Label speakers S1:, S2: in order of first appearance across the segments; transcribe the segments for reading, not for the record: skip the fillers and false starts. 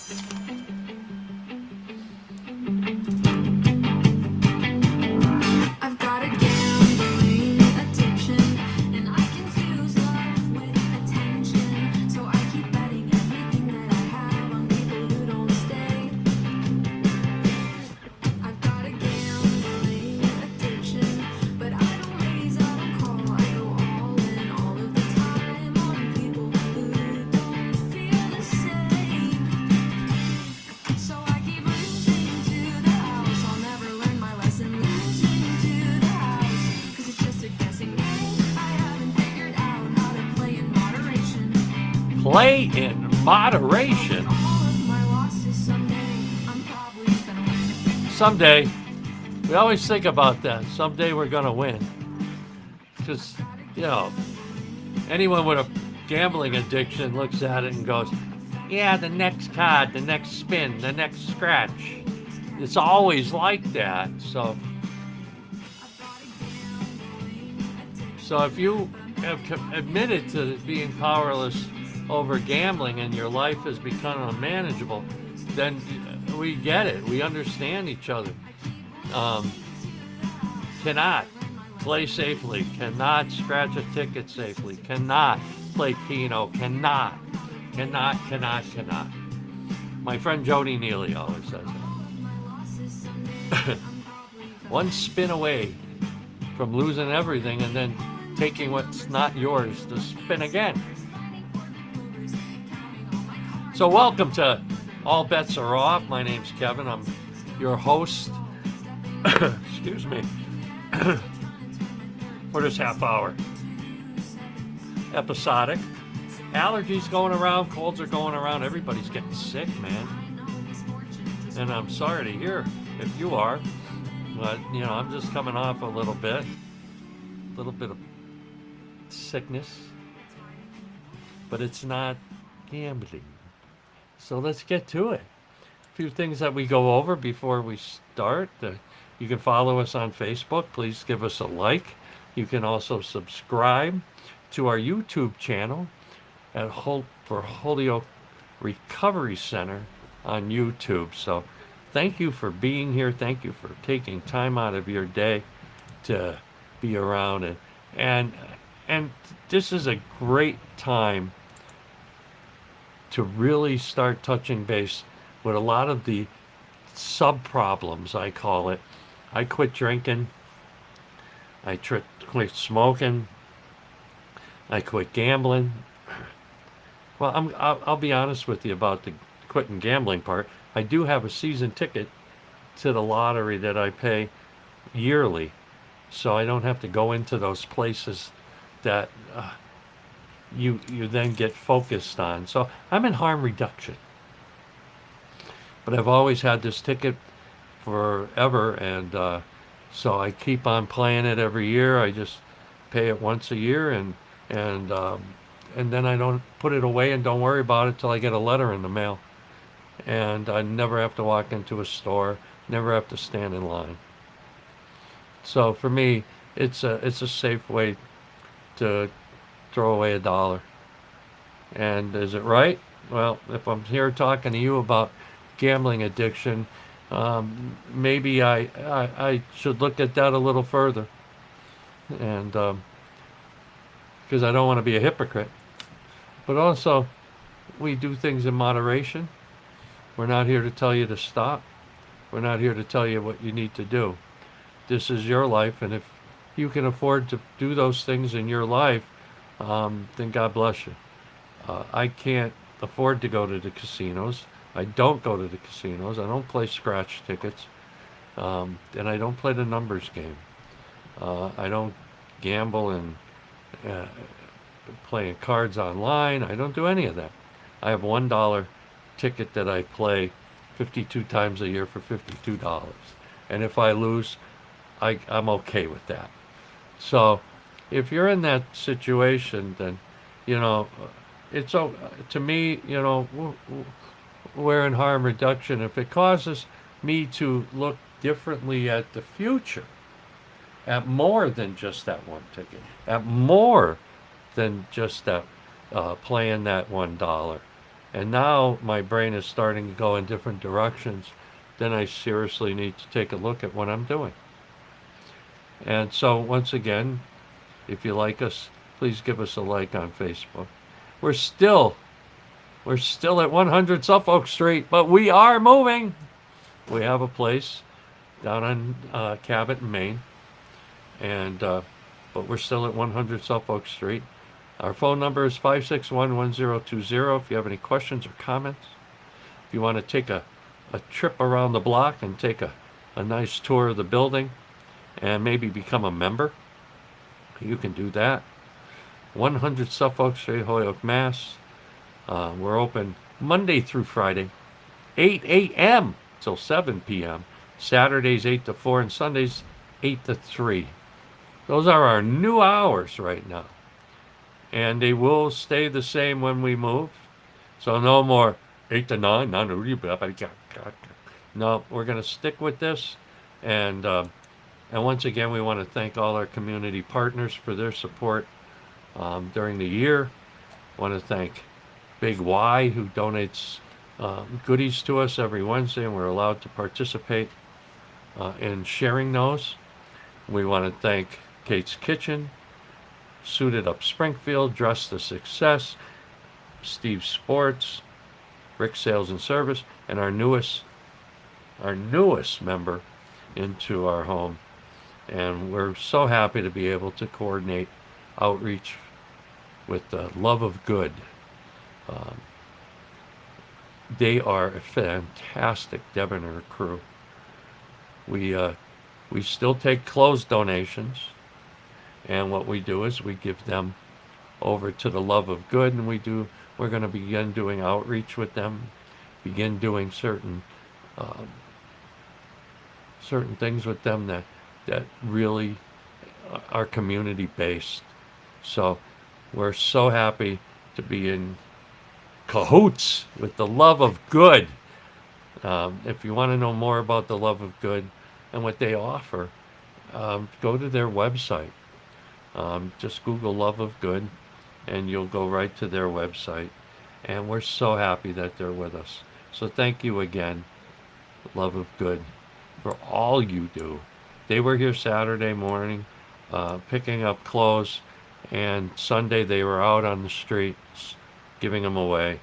S1: I've got a gambling addiction, and I confuse love with attention. So I keep betting everything that I have on people who don't stay. I've got a gambling addiction, but I don't raise, I don't call, I go all in all of the time on people who don't feel the same. So I keep losing to the house. I'll never learn my lesson losing to the house, 'cause it's just a guessing game. I haven't figured out how to play in moderation.
S2: Play in moderation.
S1: All of my losses someday, I'm probably gonna win.
S2: Someday, we always think about that. Someday we're going to win. Because, you know, anyone with a gambling addiction looks at it and goes, yeah, the next card, the next spin, the next scratch. It's always like that. So if you have admitted to being powerless over gambling and your life has become unmanageable, then we get it. We understand each other. Cannot play safely, cannot scratch a ticket safely, cannot play Keno, cannot. My friend Jody Neely always says that. One spin away from losing everything and then taking what's not yours to spin again. So welcome to All Bets Are Off. My name's Kevin. I'm your host. Excuse me. For this half hour. Episodic. Allergies going around, colds are going around, everybody's getting sick, man. And I'm sorry to hear if you are. But, you know, I'm just coming off a little bit of sickness. But it's not gambling. So let's get to it. A few things that we go over before we start. You can follow us on Facebook. Please give us a like. You can also subscribe to our YouTube channel at Holyoke Recovery Center on YouTube. So thank you for being here. Thank you for taking time out of your day to be around. And this is a great time to really start touching base with a lot of the sub-problems, I call it. I quit drinking. I quit smoking. I quit gambling. Well, I'll be honest with you about the quitting gambling part. I do have a season ticket to the lottery that I pay yearly, so I don't have to go into those places that you then get focused on. So I'm in harm reduction. But I've always had this ticket forever, and so I keep on playing it every year. I just pay it once a year, and then I don't put it away and don't worry about it till I get a letter in the mail. And I never have to walk into a store, never have to stand in line. So for me, it's a safe way to throw away $1. And is it right? Well, if I'm here talking to you about gambling addiction, maybe I should look at that a little further. And because I don't want to be a hypocrite. But also, we do things in moderation. We're not here to tell you to stop. We're not here to tell you what you need to do. This is your life, and if you can afford to do those things in your life, then God bless you. I can't afford to go to the casinos. I don't go to the casinos. I don't play scratch tickets. And I don't play the numbers game. I don't gamble and playing cards online. I don't do any of that. I have $1 ticket that I play 52 times a year for $52. And if I lose, I'm okay with that. So if you're in that situation, then, you know, it's to me, you know, we're in harm reduction. If it causes me to look differently at the future, at more than just that one ticket, at more than just that playing that $1, And now my brain is starting to go in different directions. Then I seriously need to take a look at what I'm doing. And so, once again, if you like us, please give us a like on Facebook. We're still we're still at 100 Suffolk Street, but we are moving. We have a place down on Cabot, Maine, and but we're still at 100 Suffolk Street. Our phone number is 561-1020 if you have any questions or comments. If you want to take a trip around the block and take a nice tour of the building and maybe become a member, you can do that. 100 Suffolk Street, Holyoke, Mass. We're open Monday through Friday, 8 a.m. till 7 p.m. Saturdays 8 to 4 and Sundays 8 to 3. Those are our new hours right now. And they will stay the same when we move. So no more 8 to 9. No, we're going to stick with this. And once again, we want to thank all our community partners for their support during the year. I want to thank Big Y, who donates goodies to us every Wednesday, and we're allowed to participate in sharing those. We want to thank Kate's Kitchen, Suited Up Springfield, Dress to Success, Steve Sports, Rick Sales and Service, and our newest member into our home. And we're so happy to be able to coordinate outreach with the Love of Good. They are a fantastic debonair crew. We still take clothes donations, and what we do is we give them over to the Love of Good, and we're going to begin doing outreach with them, begin doing certain things with them that really are community based. So we're so happy to be in cahoots with the Love of Good. If you want to know more about the Love of Good and what they offer, go to their website. Just Google Love of Good, and you'll go right to their website. And we're so happy that they're with us. So thank you again, Love of Good, for all you do. They were here Saturday morning picking up clothes, and Sunday they were out on the streets giving them away.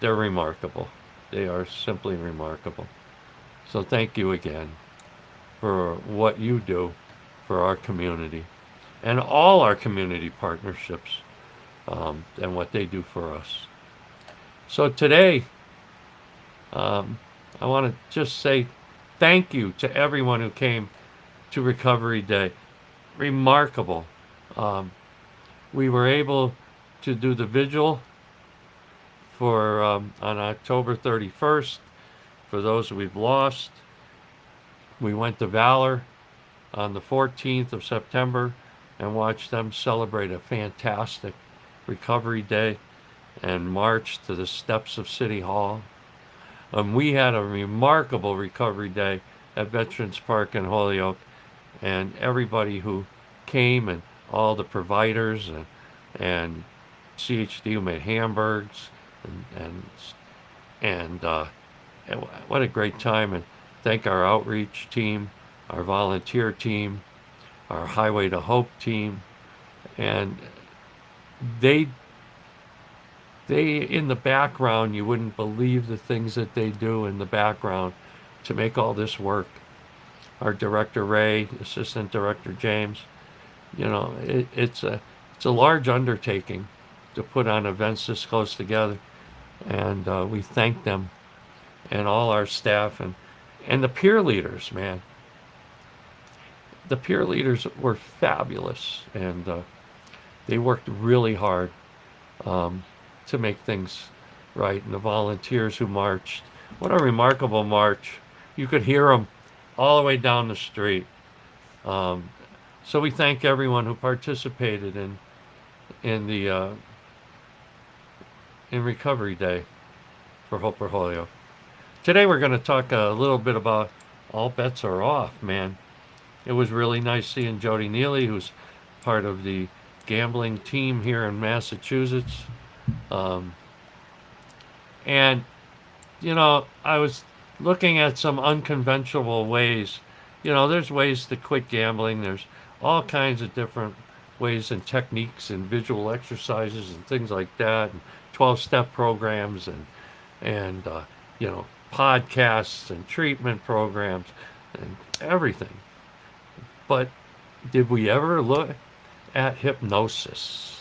S2: They're remarkable. They are simply remarkable. So thank you again for what you do for our community and all our community partnerships and what they do for us. So today, I want to just say thank you to everyone who came to Recovery Day. Remarkable. We were able to do the vigil for on October 31st for those we've lost. We went to Valor on the 14th of September and watched them celebrate a fantastic Recovery Day and marched to the steps of City Hall. We had a remarkable Recovery Day at Veterans Park in Holyoke, and everybody who came and all the providers and CHD who made hamburgers and what a great time. And thank our outreach team, our volunteer team, our Highway to Hope team, and they in the background, you wouldn't believe the things that they do in the background to make all this work. Our director Ray, assistant director James, it's a large undertaking to put on events this close together, and we thank them and all our staff and the peer leaders, man. The peer leaders were fabulous, and they worked really hard to make things right. And the volunteers who marched, what a remarkable march. You could hear them all the way down the street. So we thank everyone who participated in Recovery Day for Hope for Holyoke. Today we're going to talk a little bit about All Bets Are Off, man. It was really nice seeing Jody Neely, who's part of the gambling team here in Massachusetts. Um, and, I was looking at some unconventional ways. There's ways to quit gambling, there's all kinds of different ways and techniques and visual exercises and things like that, and 12-step programs and you know podcasts and treatment programs and everything. But did we ever look at hypnosis?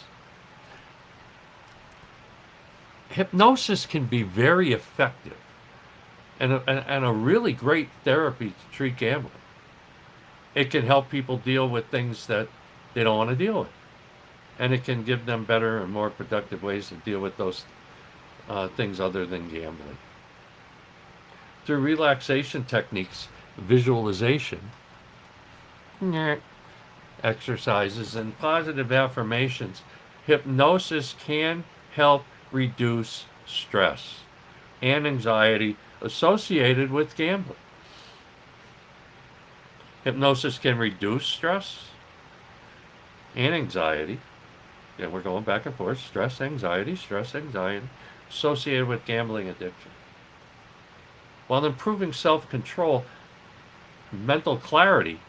S2: Hypnosis can be very effective and a really great therapy to treat gambling. It can help people deal with things that they don't want to deal with, and it can give them better and more productive ways to deal with those things other than gambling. Through relaxation techniques, visualization, exercises, and positive affirmations, hypnosis can help reduce stress and anxiety associated with gambling. Hypnosis can reduce stress and anxiety. Yeah, we're going back and forth. Stress, anxiety, associated with gambling addiction. While improving self control, mental clarity,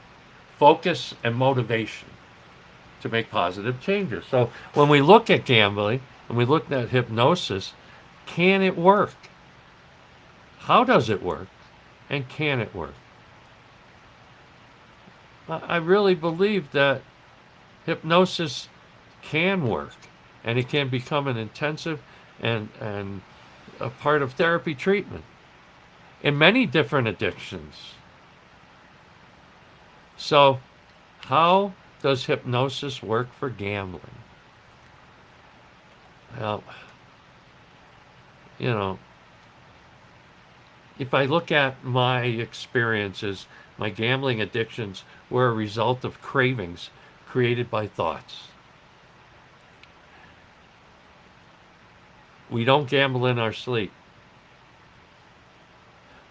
S2: focus, and motivation to make positive changes. So when we look at gambling and we look at hypnosis, can it work? How does it work? And can it work? I really believe that hypnosis can work, and it can become an intensive and a part of therapy treatment in many different addictions. So, how does hypnosis work for gambling? Well, if I look at my experiences, my gambling addictions were a result of cravings created by thoughts. We don't gamble in our sleep.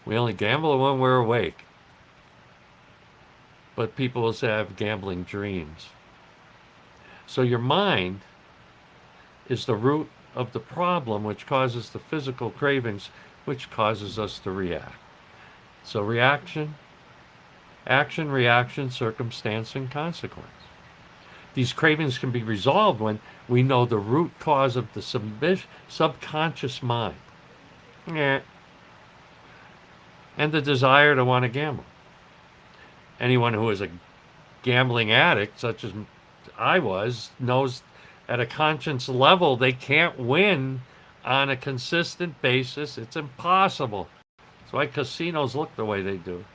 S2: We only gamble when we're awake. But people will say I have gambling dreams. So your mind is the root of the problem, which causes the physical cravings, which causes us to react. So reaction, action, reaction, circumstance, and consequence. These cravings can be resolved when we know the root cause of the subconscious mind and the desire to want to gamble. Anyone who is a gambling addict, such as I was, knows at a conscience level they can't win on a consistent basis. It's impossible. That's why casinos look the way they do.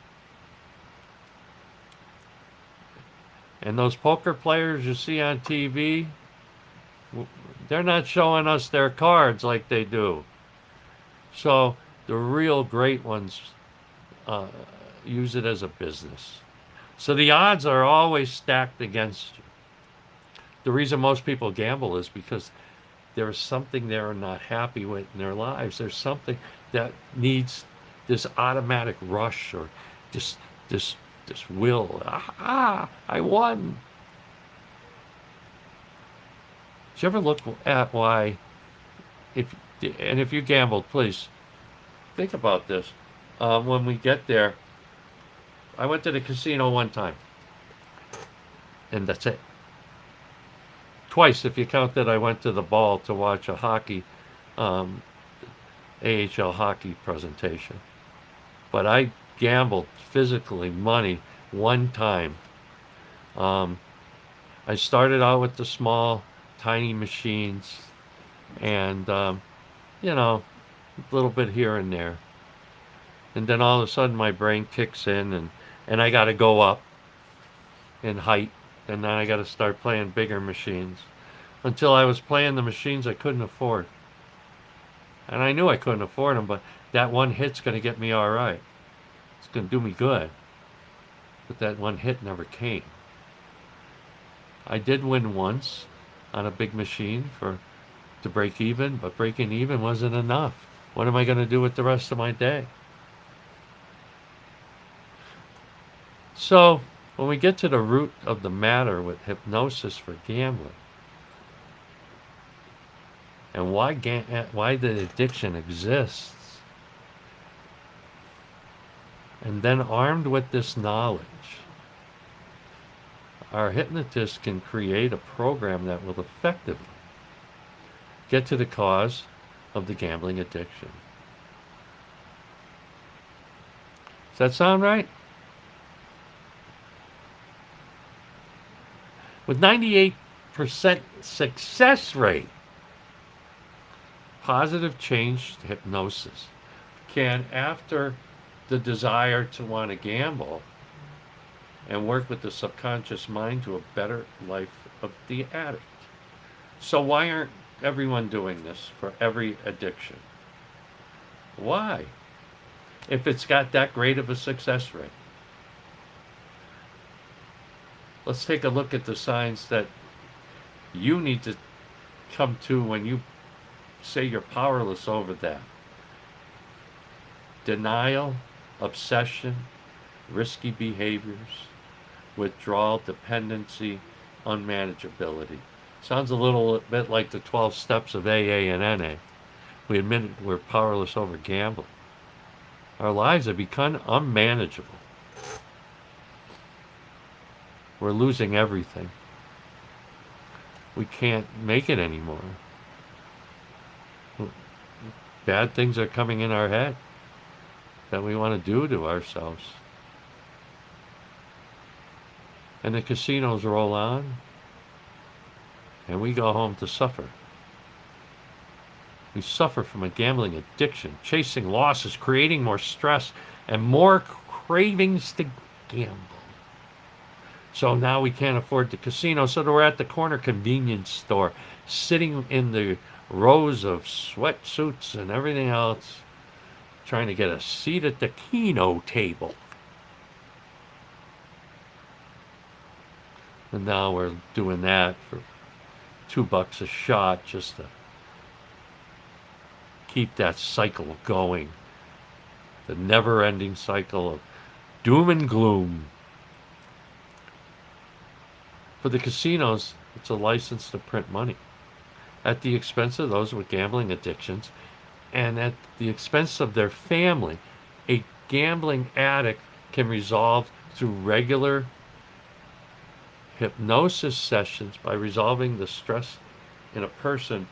S2: And those poker players you see on TV, they're not showing us their cards like they do. So the real great ones use it as a business. So the odds are always stacked against you. The reason most people gamble is because there is something they're not happy with in their lives. There's something that needs this automatic rush or this will. I won. Did you ever look at why, if you gambled, please think about this. When we get there, I went to the casino one time, and that's it. Twice, if you count that I went to the ball to watch a hockey, AHL hockey presentation. But I gambled physically money one time. I started out with the small, tiny machines, and a little bit here and there. And then all of a sudden my brain kicks in, and I got to go up in height, and then I got to start playing bigger machines. Until I was playing the machines I couldn't afford. And I knew I couldn't afford them, but that one hit's going to get me all right. It's going to do me good. But that one hit never came. I did win once on a big machine to break even, but breaking even wasn't enough. What am I going to do with the rest of my day? So, when we get to the root of the matter with hypnosis for gambling, and why the addiction exists. And then, armed with this knowledge, our hypnotist can create a program that will effectively get to the cause of the gambling addiction. Does that sound right? With 98% success rate, positive change hypnosis can, after the desire to want to gamble, and work with the subconscious mind to a better life of the addict. So why aren't everyone doing this for every addiction? Why? If it's got that great of a success rate. Let's take a look at the signs that you need to come to when you say you're powerless over that. Denial, obsession, risky behaviors, withdrawal, dependency, unmanageability. Sounds a little bit like the 12 steps of AA and NA. We admit we're powerless over gambling. Our lives have become unmanageable. We're losing everything. We can't make it anymore. Bad things are coming in our head that we want to do to ourselves. And the casinos roll on, and we go home to suffer. We suffer from a gambling addiction, chasing losses, creating more stress, and more cravings to gamble. So now we can't afford the casino, so we're at the corner convenience store, sitting in the rows of sweatsuits and everything else, trying to get a seat at the keno table. And now we're doing that for $2 a shot just to keep that cycle going. The never-ending cycle of doom and gloom. For the casinos, it's a license to print money at the expense of those with gambling addictions and at the expense of their family. A gambling addict can resolve through regular hypnosis sessions by resolving the stress in a person.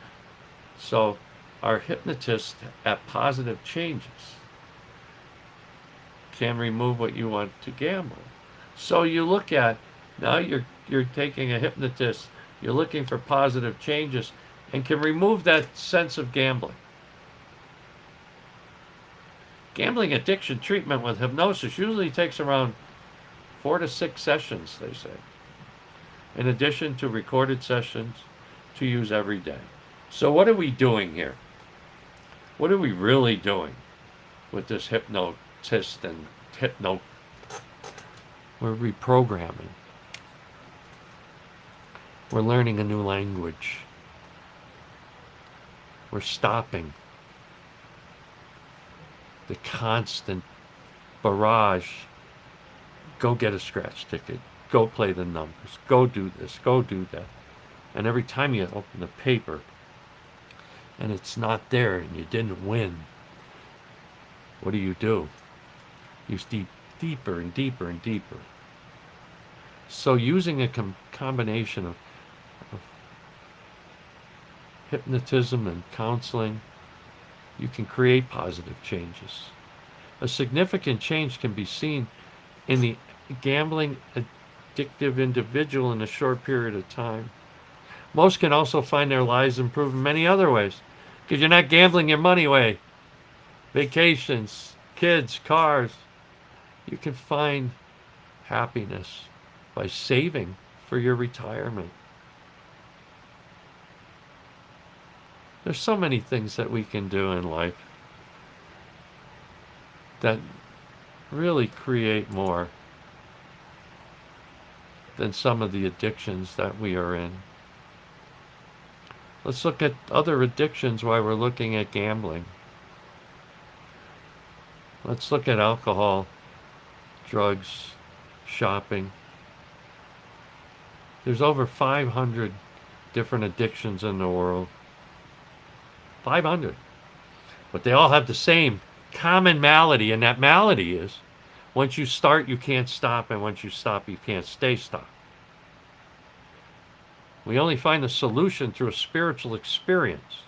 S2: So our hypnotist at Positive Changes can remove what you want to gamble. So you look at, now you're taking a hypnotist, you're looking for positive changes, and can remove that sense of gambling. Gambling addiction treatment with hypnosis usually takes around 4 to 6 sessions, they say, in addition to recorded sessions to use every day. So what are we doing here? What are we really doing with this hypnotist and We're reprogramming. We're learning a new language. We're stopping the constant barrage. Go get a scratch ticket. Go play the numbers. Go do this. Go do that. And every time you open the paper and it's not there and you didn't win, what do? You steep deeper and deeper and deeper. So using a combination of hypnotism and counseling, you can create positive changes. A significant change can be seen in the gambling addictive individual in a short period of time. Most can also find their lives improved in many other ways because you're not gambling your money away. Vacations, kids, cars. You can find happiness by saving for your retirement. There's so many things that we can do in life that really create more than some of the addictions that we are in. Let's look at other addictions while we're looking at gambling. Let's look at alcohol, drugs, shopping. There's over 500 different addictions in the world. 500. But they all have the same common malady, and that malady is once you start, you can't stop, and once you stop, you can't stay stopped. We only find the solution through a spiritual experience.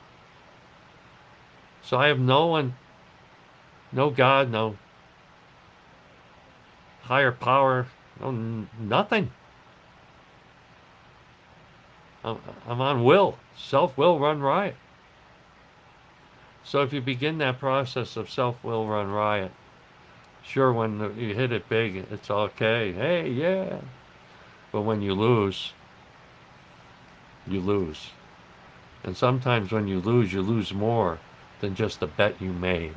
S2: So I have no one, no God, no higher power, no nothing. I'm on will. Self-will run riot. So if you begin that process of self-will run riot, sure, when you hit it big, it's okay. Hey, yeah. But when you lose, you lose. And sometimes when you lose more than just a bet you made.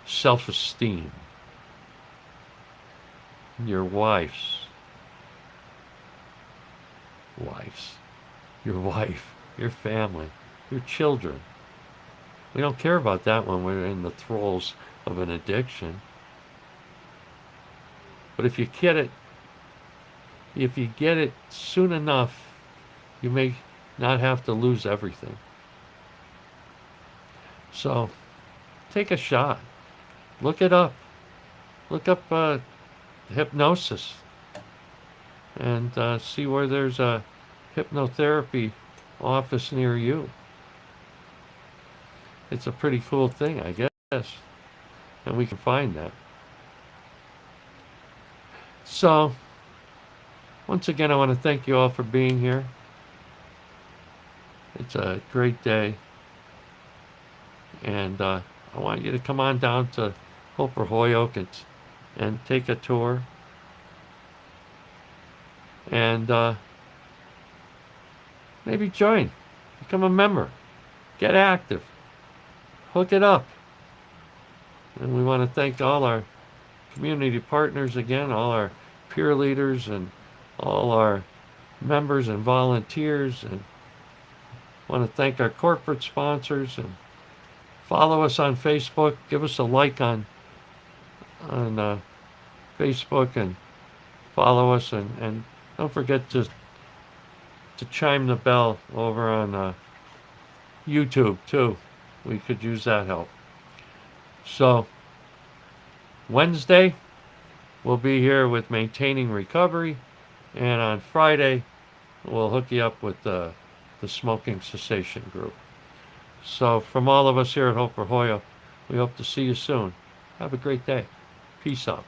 S2: Self-esteem. Your wives. Your wife. Your family. Your children. We don't care about that when we're in the thralls of an addiction. But if you get it soon enough, you may not have to lose everything. So, take a shot. Look it up. Look up hypnosis and see where there's a hypnotherapy office near you. It's a pretty cool thing, I guess. And we can find that. So, once again, I want to thank you all for being here. It's a great day. And I want you to come on down to Hoper Holyoke and take a tour. And maybe join. Become a member. Get active. Hook it up. And we want to thank all our community partners again, all our peer leaders and all our members and volunteers, and want to thank our corporate sponsors, and follow us on Facebook. Give us a like on Facebook, and follow us, and don't forget to chime the bell over on YouTube too. We could use that help. So Wednesday we'll be here with Maintaining Recovery, and on Friday we'll hook you up with the Smoking Cessation Group. So from all of us here at Hope for Hoya, we hope to see you soon. Have a great day. Peace out.